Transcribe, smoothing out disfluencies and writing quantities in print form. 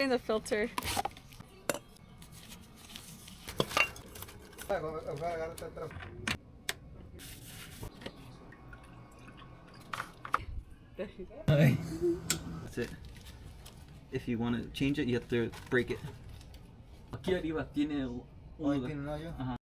In the filter. That's it. If you want to change it, you have to break it. Aquí arriba tiene un lugar. Ajá.